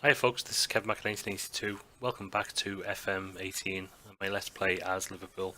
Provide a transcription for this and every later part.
Hi folks, this is Kevin Mac 1982. Welcome back to FM 18 and my Let's Play as Liverpool.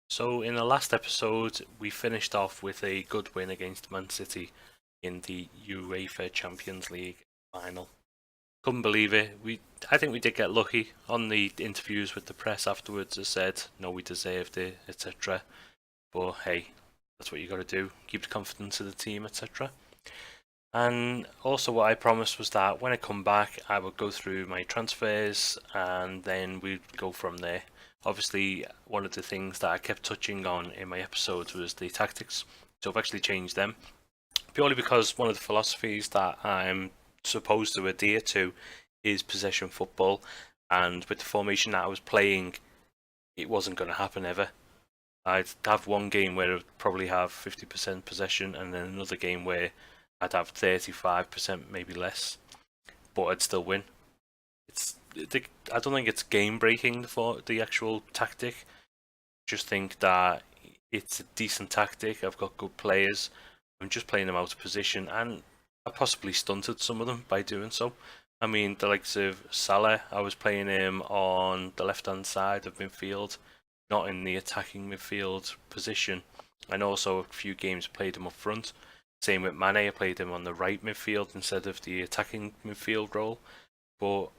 So in the last episode we finished off with a good win against Man City in the UEFA Champions League final. Couldn't believe it. I think we did get lucky. On the interviews with the press afterwards, they said no, we deserved it, etc. But hey, that's what you got to do. Keep the confidence of the team, etc. And also what I promised was that when I come back I would go through my transfers and then we'd go from there. Obviously one of the things that I kept touching on in my episodes was the tactics, so I've actually changed them purely because one of the philosophies that I'm supposed to adhere to is possession football, and with the formation that I was playing it wasn't going to happen ever. I'd have one game where I'd probably have 50% possession and then another game where I'd have 35%, maybe less, but I'd still win. I don't think it's game breaking for the actual tactic. Just think that it's a decent tactic. I've got good players. I'm just playing them out of position, and I possibly stunted some of them by doing so. I mean, the likes of Salah, I was playing him on the left-hand side of midfield, not in the attacking midfield position, and also a few games played him up front. Same with Mane, I played him on the right midfield instead of the attacking midfield role. But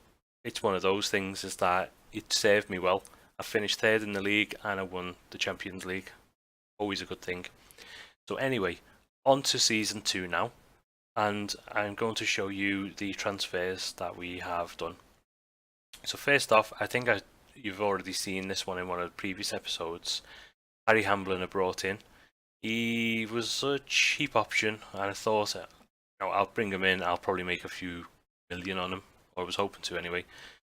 it's one of those things is that it served me well. I finished third in the league and I won the Champions League. Always a good thing. So anyway, on to season 2 now. And I'm going to show you the transfers that we have done. So first off, I think you've already seen this one in one of the previous episodes. Harry Hamblin are brought in. He was a cheap option, and I thought, I'll bring him in. I'll probably make a few million on him, or I was hoping to anyway. It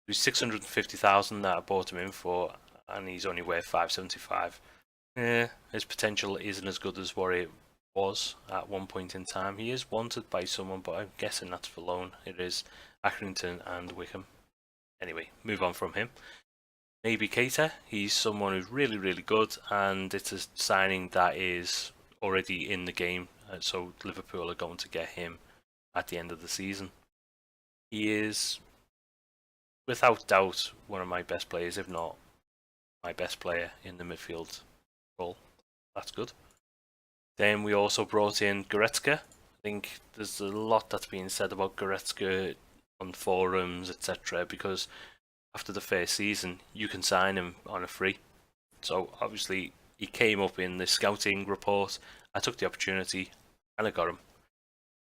was 650,000 that I bought him in for, and he's only worth 575. His potential isn't as good as what it was at one point in time. He is wanted by someone, but I'm guessing that's for loan. It is Accrington and Wickham. Anyway, move on from him. Maybe Keita, he's someone who's really good, and it's a signing that is already in the game, so Liverpool are going to get him at the end of the season. He is without doubt one of my best players, if not my best player in the midfield role. That's good. Then we also brought in Goretzka. I think there's a lot that's being said about Goretzka on forums, etc., because after the first season, you can sign him on a free. So obviously, he came up in the scouting report. I took the opportunity and I got him.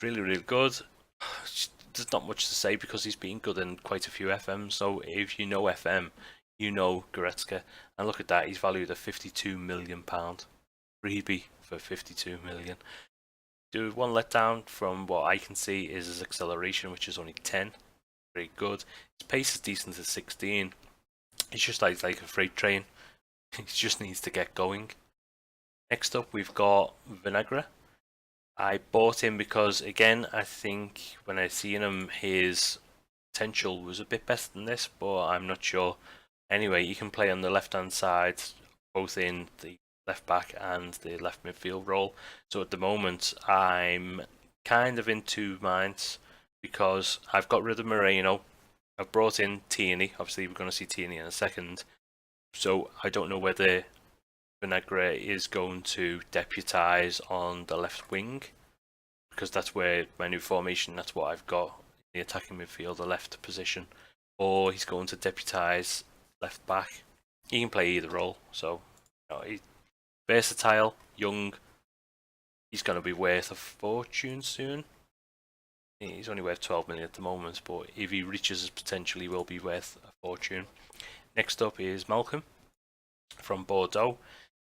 Really good. There's not much to say because he's been good in quite a few FMs. So if you know FM, you know Goretzka. And look at that, he's valued at £52 million. Freebie for 52 million. The one letdown from what I can see is his acceleration, which is only 10. Very good. His pace is decent at 16. It's just like a freight train. He just needs to get going. Next up, we've got Vinagre. I bought him because, again, I think when I seen him, his potential was a bit better than this, but I'm not sure. Anyway, he can play on the left-hand side, both in the left back and the left midfield role. So at the moment, I'm kind of in two minds because I've got rid of Moreno. I've brought in Tierney. Obviously, we're going to see Tierney in a second. So I don't know whether Vinagre is going to deputise on the left wing, because that's where my new formation, that's what I've got in the attacking midfield, the left position. Or he's going to deputise left back. He can play either role. So he's versatile, young. He's going to be worth a fortune soon. He's only worth 12 million at the moment, but if he reaches his potential, he will be worth a fortune. Next up is Malcolm from Bordeaux.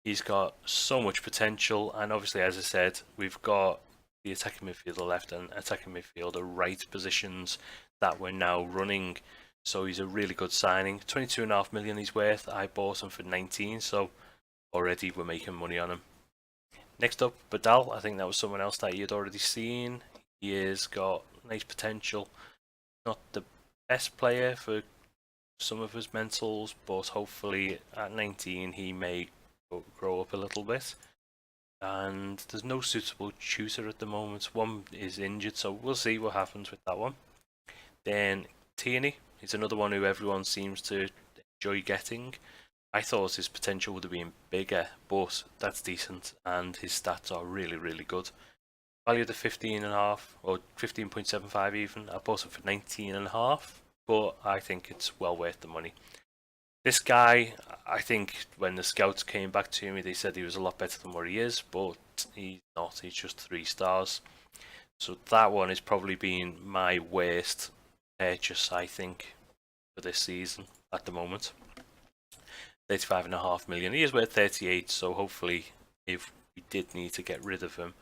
He's got so much potential, and obviously, as I said, we've got the attacking midfielder left and attacking midfielder right positions that we're now running. So he's a really good signing. 22.5 million he's worth. I bought him for 19, so already we're making money on him. Next up, Badal. I think that was someone else that you had already seen. He has got nice potential. Not the best player for some of his mentals, but hopefully at 19 he may grow up a little bit. And there's no suitable tutor at the moment. One is injured, so we'll see what happens with that one. Then Tierney, he's another one who everyone seems to enjoy getting. I thought his potential would have been bigger, but that's decent, and his stats are really, really good. Valued at 15.5 or 15.75 even. I bought it for 19.5, but I think it's well worth the money. This guy, I think when the scouts came back to me, they said he was a lot better than what he is, but he's not. He's just 3 stars. So that one has probably been my worst purchase, I think, for this season at the moment. 35.5 million. He is worth 38, so hopefully, if we did need to get rid of him,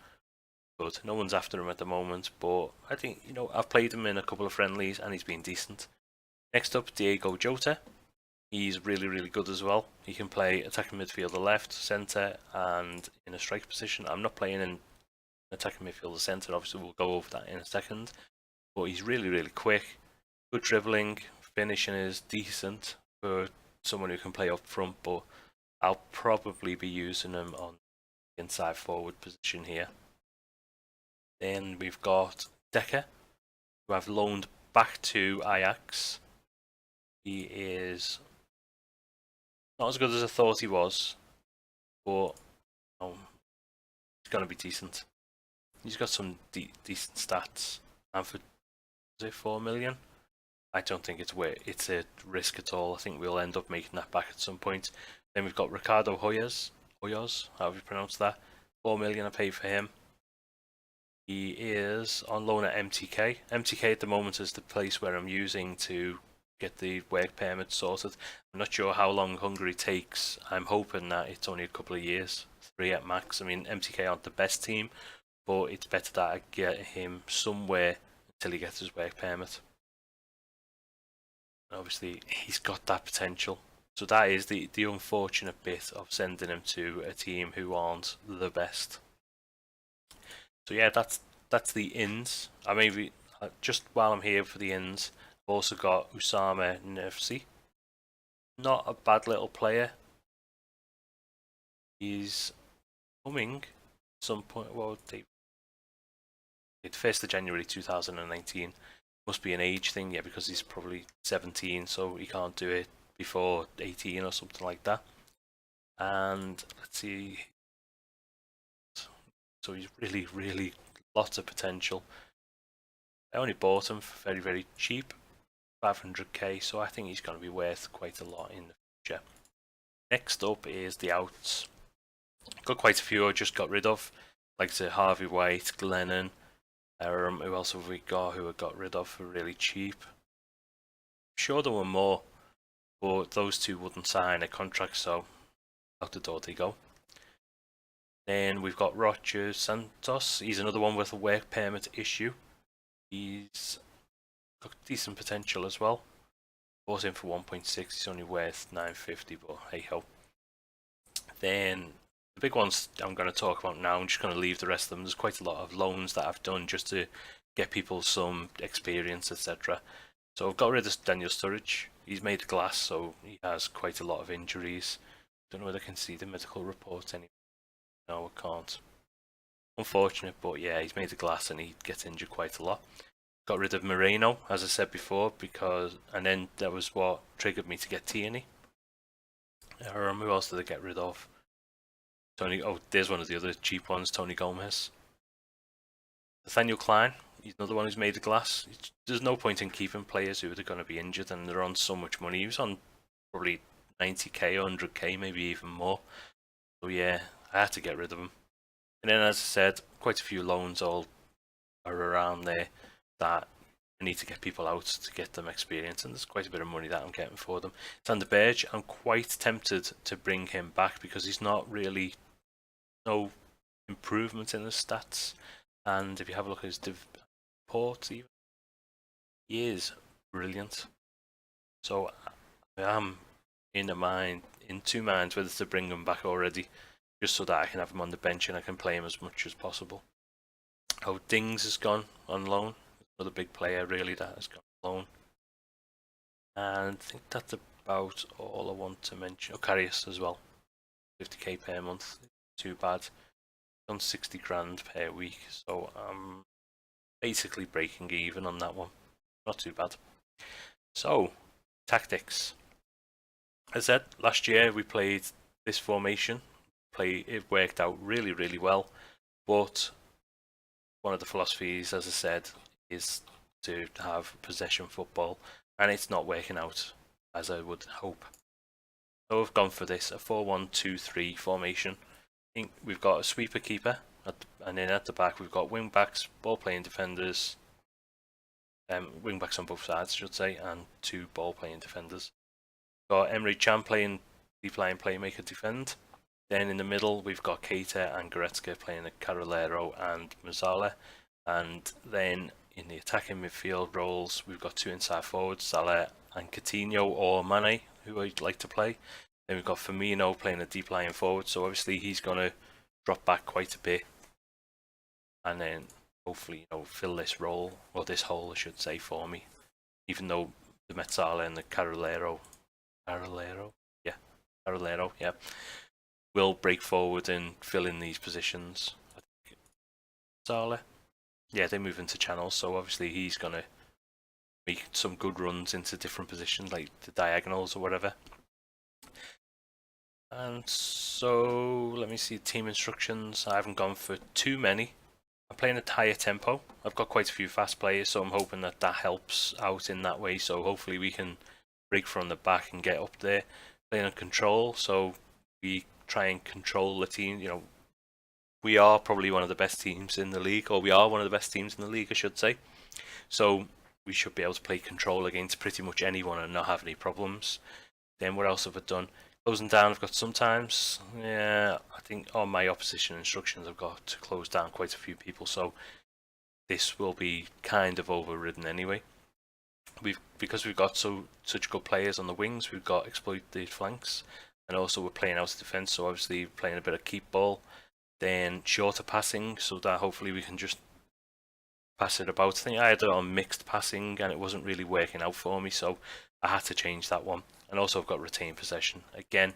good. No one's after him at the moment, but I think, I've played him in a couple of friendlies and he's been decent. Next up, Diego Jota. He's really, really good as well. He can play attacking midfielder left, centre, and in a striker position. I'm not playing in attacking midfielder centre, obviously we'll go over that in a second. But he's really, really quick. Good dribbling, finishing is decent for someone who can play up front, but I'll probably be using him on the inside forward position here. Then we've got Decker, who I've loaned back to Ajax. He is not as good as I thought he was, but he's going to be decent. He's got some decent stats. And for, is it 4 million? I don't think it's a risk at all. I think we'll end up making that back at some point. Then we've got Ricardo Hoyos, however you pronounce that. 4 million I paid for him. He is on loan at MTK. MTK at the moment is the place where I'm using to get the work permit sorted. I'm not sure how long Hungary takes. I'm hoping that it's only a couple of years, 3 at max. I mean, MTK aren't the best team, but it's better that I get him somewhere until he gets his work permit. Obviously, he's got that potential. So that is the unfortunate bit of sending him to a team who aren't the best. So yeah, that's the ins. I maybe just while I'm here for the ins, I've also got Usama Nefsi. Not a bad little player. He's coming at some point. Well, it's 1st of January 2019. Must be an age thing, yeah, because he's probably 17, so he can't do it before 18 or something like that. And let's see. So he's really, really lots of potential. I only bought him for very, very cheap, 500k, so I think he's going to be worth quite a lot in the future. Next up is the outs. Got quite a few I just got rid of, like I said, Harvey White, Glennon. Who else have we got who I got rid of for really cheap? I'm sure there were more, but those two wouldn't sign a contract, so out the door they go. Then we've got Roger Santos. He's another one with a work permit issue. He's got decent potential as well. Bought him for 1.6. He's only worth 950, but hey ho. Then the big ones I'm going to talk about now. I'm just going to leave the rest of them. There's quite a lot of loans that I've done just to get people some experience, etc. So I've got rid of Daniel Sturridge. He's made of glass, so he has quite a lot of injuries. Don't know whether I can see the medical report anymore. No, I can't. Unfortunate, but yeah, he's made of glass and he gets injured quite a lot. Got rid of Moreno, as I said before, and then that was what triggered me to get Tierney. Who else did I get rid of? There's one of the other cheap ones, Tony Gomez. Nathaniel Klein, he's another one who's made of glass. There's no point in keeping players who are going to be injured and they're on so much money. He was on probably 90k, 100k, maybe even more. So yeah, I had to get rid of him. And then, as I said, quite a few loans all are around there that I need to get people out to get them experience, and there's quite a bit of money that I'm getting for them. Sander Berge, I'm quite tempted to bring him back because he's not really no improvement in his stats, and if you have a look at his reports, even he is brilliant. So I am in 2 minds whether to bring him back already, just so that I can have him on the bench and I can play him as much as possible. Oh, Dings has gone on loan. Another big player really that has gone on loan. And I think that's about all I want to mention. Oh, Karius as well. 50k per month. Too bad. On 60 grand per week, so I'm basically breaking even on that one. Not too bad. So, tactics. As I said, last year we played this formation. It worked out really well. But one of the philosophies, as I said, is to have possession football, and it's not working out as I would hope. So we've gone for this, a 4-1-2-3 formation. I think we've got a sweeper keeper, and then at the back we've got wing backs, ball playing defenders, wing backs on both sides, I should say, and 2 ball playing defenders. Got Emre Can playing deep line playmaker defend. Then in the middle we've got Keita and Goretzka playing the Carolero and Mazzala. And then in the attacking midfield roles we've got 2 inside forwards, Salah and Coutinho or Mane, who I'd like to play. Then we've got Firmino playing a deep lying forward, so obviously he's going to drop back quite a bit. And then hopefully, fill this role, or this hole I should say, for me. Even though the Mezzala and the Carolero, will break forward and fill in these positions. I think Mezzala, they move into channels, so obviously he's going to make some good runs into different positions, like the diagonals or whatever. And so, let me see team instructions. I haven't gone for too many. I'm playing at higher tempo. I've got quite a few fast players, so I'm hoping that helps out in that way. So hopefully we can break from the back and get up there. Playing on control, so we try and control the team. We are probably one of the best teams in the league, or we are one of the best teams in the league, I should say. So we should be able to play control against pretty much anyone and not have any problems. Then what else have I done? Closing down, I've got sometimes, I think on my opposition instructions I've got to close down quite a few people, so this will be kind of overridden anyway. Because we've got such good players on the wings, we've got exploited flanks, and also we're playing out of defence, so obviously playing a bit of keep ball, then shorter passing, so that hopefully we can just pass it about. I think I had it on mixed passing and it wasn't really working out for me, so I had to change that one. And also I've got retained possession. Again,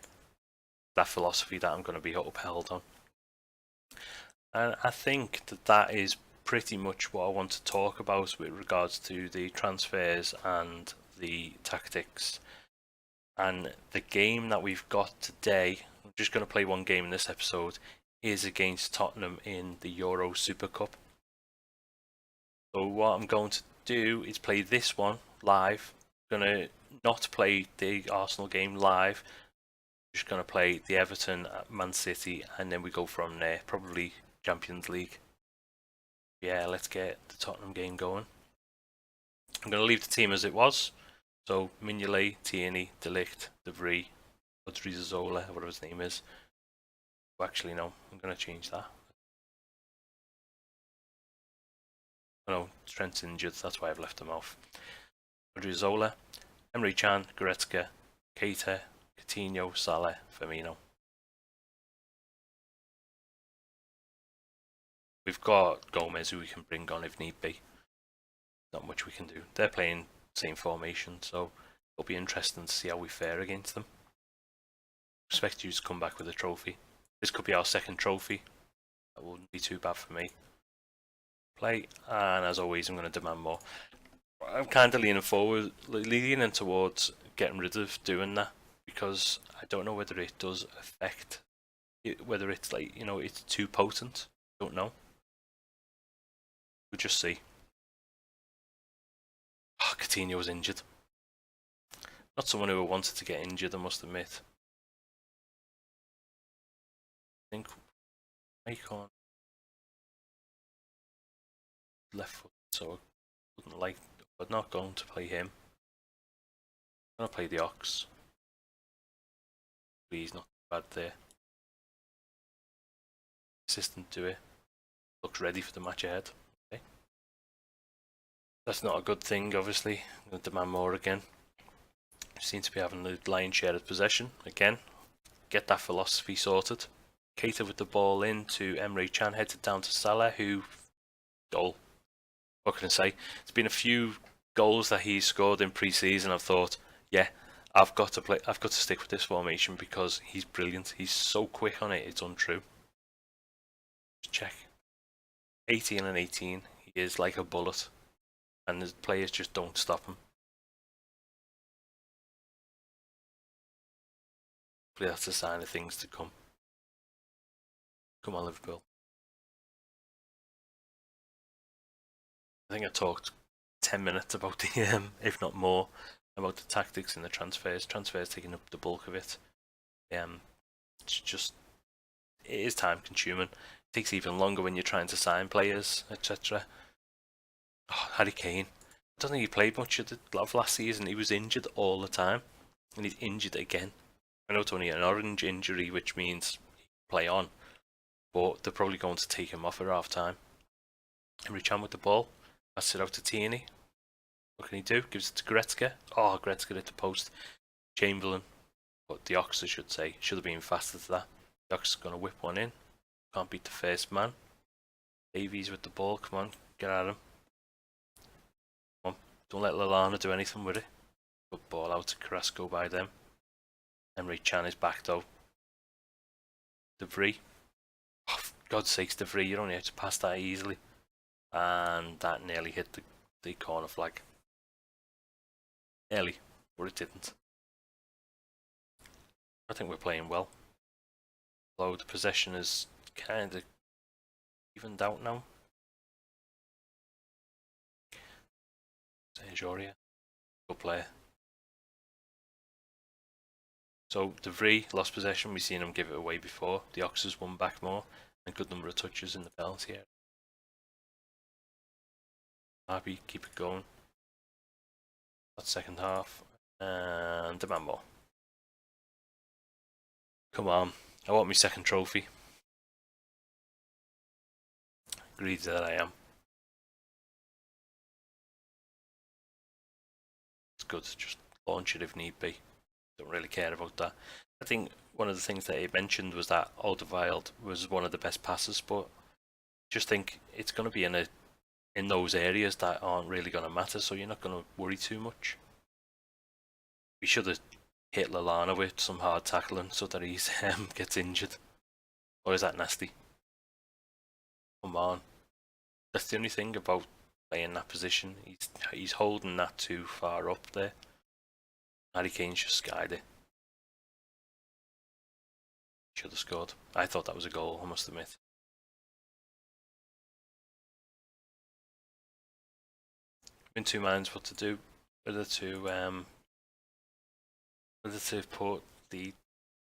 that philosophy that I'm going to be upheld on. And I think that is pretty much what I want to talk about with regards to the transfers and the tactics. And the game that we've got today, I'm just going to play one game in this episode, is against Tottenham in the Euro Super Cup. So what I'm going to do is play this one live. I'm going to not play the Arsenal game live. I'm just going to play the Everton at Man City, and then we go from there, probably Champions League. Yeah, let's get the Tottenham game going. I'm going to leave the team as it was. So Mignolet, Tierney, De Ligt, De Vrij, Odriozola, whatever his name is. Well, actually, no, I'm going to change that. No, Trent's injured, that's why I've left him off. Odriozola, Emre Can, Goretzka, Keita, Coutinho, Salah, Firmino. We've got Gomez who we can bring on if need be. Not much we can do. They're playing same formation, so it'll be interesting to see how we fare against them. Expect you to come back with a trophy. This could be our second trophy. That wouldn't be too bad for me. Play, and as always I'm going to demand more. I'm kind of leaning towards getting rid of doing that, because I don't know whether it does affect it, whether it's like, it's too potent. I don't know. We'll just see. Oh, Coutinho was injured. Not someone who wanted to get injured, I must admit. I think Icon left foot, so I wouldn't like. I'm not going to play him. I'm going to play the Ox. He's not bad there. Assistant to it. Looks ready for the match ahead. Okay. That's not a good thing, obviously. I'm going to demand more again. Seem to be having the lion's share of possession again. Get that philosophy sorted. Keita with the ball in to Emre Can, headed down to Salah, who goal. What can I say? It's been a few goals that he's scored in pre-season. I've thought, yeah, I've got to stick with this formation because he's brilliant. He's so quick on it, it's untrue. Just check. 18 and 18. He is like a bullet, and the players just don't stop him. Hopefully that's a sign of things to come. Come on, Liverpool. I think I talked 10 minutes about the, if not more, about the tactics and the transfers. Transfers taking up the bulk of it. It's just, it is time consuming. It takes even longer when you're trying to sign players, etc. Oh, Harry Kane. I don't think he played much of last season. He was injured all the time, and he's injured again. I know it's only an orange injury, which means he can play on, but they're probably going to take him off at half time. Emre Can with the ball. Pass it out to Tierney. What can he do? Gives it to Goretzka. Oh, Goretzka at the post. Chamberlain, but the Ox, I should say, should have been faster to that. The Ox is going to whip one in. Can't beat the first man. Davies with the ball. Come on, get at him. Come on. Don't let Lallana do anything with it. Good ball out to Carrasco by them. Emre Can is back though. De Vrij. Oh, for God's sakes, De Vrij, you don't have to pass that easily. And that nearly hit the corner flag. Nearly, but it didn't. I think we're playing well. Although the possession is kind of evened out now. Joria, good player. So De Vrij lost possession. We've seen him give it away before. The Oxers won back more, and a good number of touches in the penalty area. Happy, keep it going. That second half, and demand more. Come on, I want my second trophy. Greedy that I am. It's good to just launch it if need be. Don't really care about that. I think one of the things that he mentioned was that Alderweireld was one of the best passers, but just think it's going to be in those areas that aren't really going to matter, so you're not going to worry too much. We should have hit Lallana with some hard tackling so that he gets injured. Or is that nasty? Come on. That's the only thing about playing that position. He's holding that too far up there. Harry Kane's just skied it. Should have scored. I thought that was a goal, I must admit. I'm in two minds what to do. Whether to put the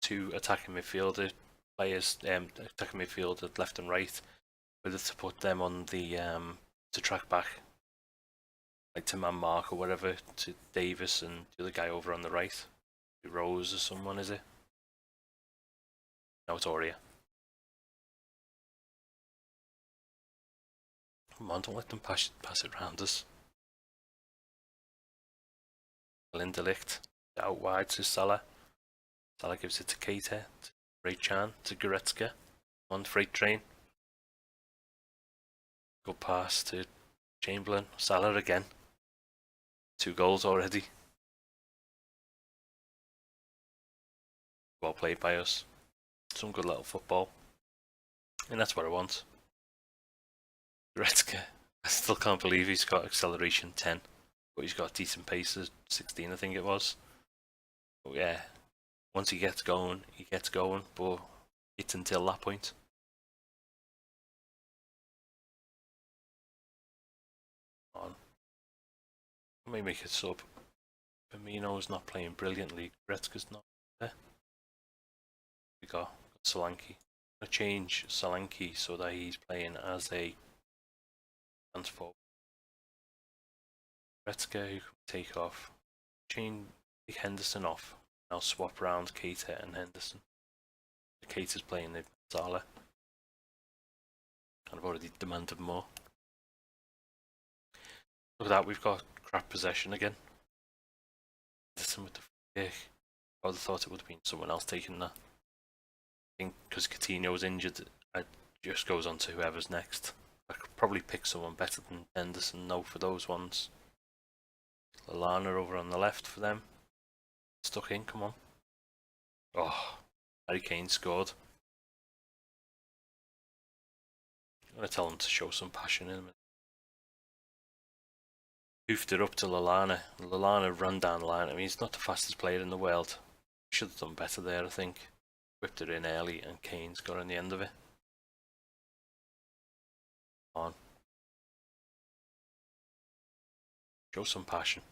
two attacking midfielder players, attacking midfielder left and right, whether to put them on the to track back, like to man mark or whatever, to Davis and the other guy over on the right, Rose or someone, is it? No, it's Aurier. Come on, don't let them pass it round us. Lindelicht out wide to Salah. Salah gives it to Keita, to Emre Can, to Goretzka on freight train. Good pass to Chamberlain. Salah again. 2 goals already. Well played by us. Some good little football. And that's what I want. Goretzka. I still can't believe he's got acceleration 10. But he's got decent pace of 16, I think it was. But yeah, once he gets going, but it's until that point. On. Let me make a sub. Firmino's not playing brilliantly. Goretzka's not there. We got Solanke. I'm going to change Solanke so that he's playing as a transfer. Goretzka, who can take off. Take Henderson off. I'll swap around Keita and Henderson. Keita's playing the Salah. And I've already demanded more. Look at that, we've got crap possession again. Henderson with the free kick. I would have thought it would have been someone else taking that. I think because Coutinho was injured, it just goes on to whoever's next. I could probably pick someone better than Henderson though for those ones. Lallana over on the left for them. Stuck in, come on. Oh, Harry Kane scored. I'm going to tell him to show some passion in a minute. Hoofed it up to Lallana. Lallana ran down the line. I mean, he's not the fastest player in the world. Should have done better there, I think. Whipped it in early and Kane's got on the end of it. Come on. Show some passion.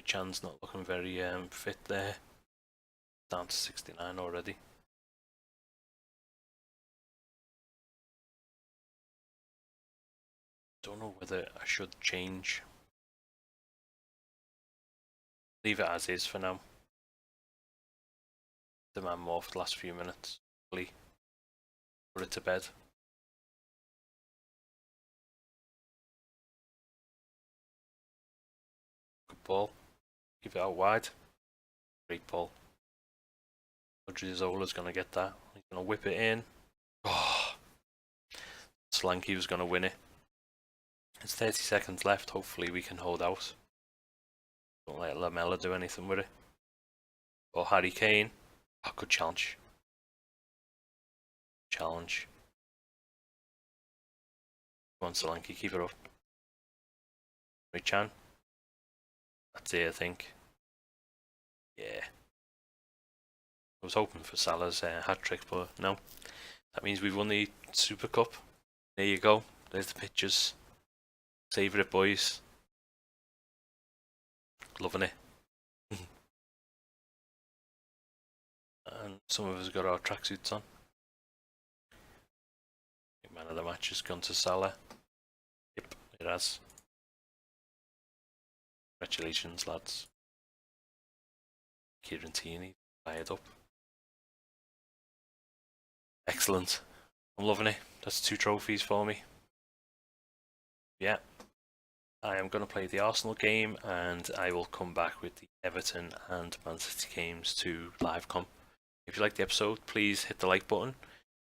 Chan's not looking very fit there. Down to 69 already. Don't know whether I should change. Leave it as is for now. Demand more for the last few minutes. Put it to bed. Good ball. Give it out wide. Great ball. Odriozola's going to get that. He's going to whip it in. Oh, Solanke was going to win it. It's 30 seconds left. Hopefully we can hold out. Don't let Lamela do anything with it. Or Harry Kane. Oh, good challenge. Challenge. Come on, Solanke, keep it up. Chan. That's it, I think. Yeah. I was hoping for Salah's hat-trick, but no. That means we've won the Super Cup. There you go. There's the pictures. Savour it, boys. Loving it. And some of us got our tracksuits on. Man of the match has gone to Salah. Yep, it has. Congratulations, lads. Kieran Tierney fired up. Excellent. I'm loving it. That's 2 trophies for me. Yeah. I am going to play the Arsenal game and I will come back with the Everton and Man City games to live com. If you like the episode, please hit the like button.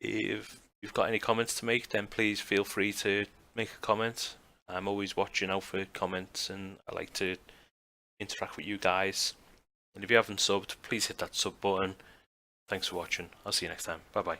If you've got any comments to make, then please feel free to make a comment. I'm always watching out for comments and I like to interact with you guys. And if you haven't subbed, please hit that sub button. Thanks for watching. I'll see you next time. Bye bye.